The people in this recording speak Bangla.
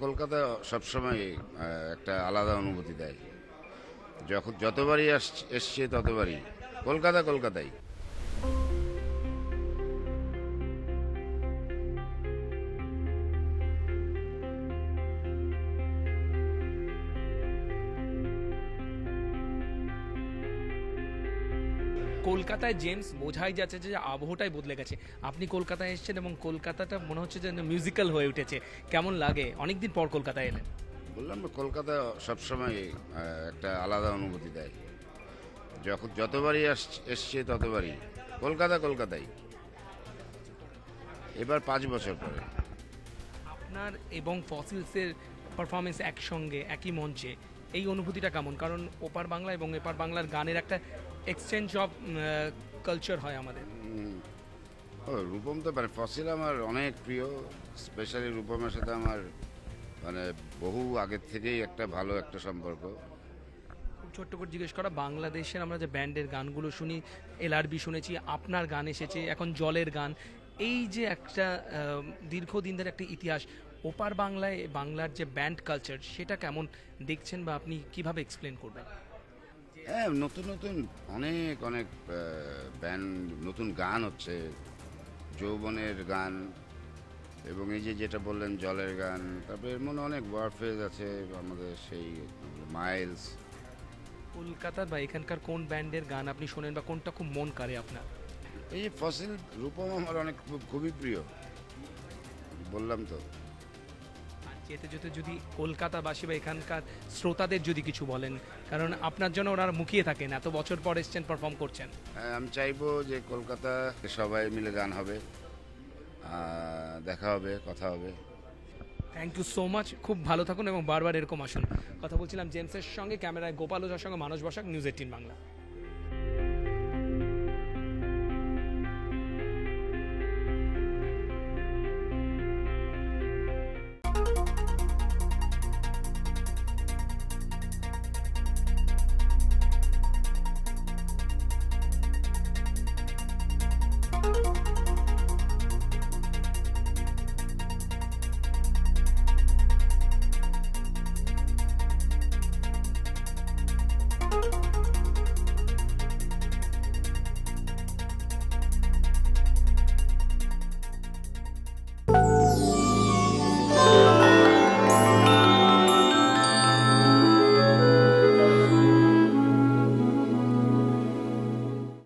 কলকাতা সবসময় একটা আলাদা অনুভূতি দেয়। যতবারই এসছে ততবারই কলকাতাই। কলকাতায় জেমস বোঝাই যাচ্ছে যে আবহটাই বদলে গেছে। আপনি কলকাতায় এসেছেন এবং কলকাতাটা মনে হচ্ছে যে মিউজিক্যাল হয়ে উঠেছে। কেমন লাগে অনেকদিন পর কলকাতায় এলেন? বললাম না, কলকাতা সবসময় একটা আলাদা অনুভূতি দেয়। যতবারই এসছে ততবারই কলকাতাই। এবার 5 বছর পরে। আপনার এবং ফসিলসের পারফরমেন্স একসঙ্গে একই মঞ্চে, এই অনুভূতিটা কেমন? কারণ ওপার বাংলা এবং এপার বাংলার গানের একটা এক্সচেঞ্জ অফ কালচার হয় আমাদের। রূপম তো মানে ফসিল আমার অনেক প্রিয়। স্পেশালি রূপমের সাথে আমার মানে বহু আগের থেকেই একটা ভালো একটা সম্পর্ক। খুব ছোট্ট করে জিজ্ঞেস করা, বাংলাদেশের আমরা যে ব্যান্ডের গানগুলো শুনি, এলআরবি শুনেছি, আপনার গান এসেছে, এখন জলের গান, এই যে একটা দীর্ঘদিন ধরে একটা ইতিহাস, ওপার বাংলায় বাংলার যে ব্যান্ড কালচার সেটা কেমন দেখছেন বা আপনি কিভাবে এক্সপ্লেন করবেন? হ্যাঁ, নতুন নতুন অনেক অনেক ব্যান্ড, নতুন গান হচ্ছে, যৌবনের গান, এবং এই যে যেটা বললেন জলের গান, তারপরে এর মধ্যে অনেক ওয়ারফেজ আছে আমাদের, সেই মাইলস। কলকাতার বা এখানকার কোন ব্যান্ডের গান আপনি শোনেন বা কোনটা খুব মন কাড়ে আপনার? এই যে ফসিল, রূপম আমার অনেক খুবই প্রিয়, বললাম তো। আর যেতে যেতে যদি কলকাতাবাসী বা এখানকার শ্রোতাদের যদি কিছু বলেন, কারণ আপনার জন্য ওনারা মুখিয়ে থাকেন, এত বছর পর এসছেন, পারফর্ম করছেন। আমি চাইবো যে কলকাতা সবাই মিলে গান হবে, দেখা হবে, কথা হবে। থ্যাংক ইউ সো মাচ, খুব ভালো থাকুন এবং বারবার এরকম আসুন। কথা বলছিলাম জেমসের সঙ্গে, ক্যামেরায় গোপাল ওঝার সঙ্গে মানস বসাক, নিউজ 18 বাংলা।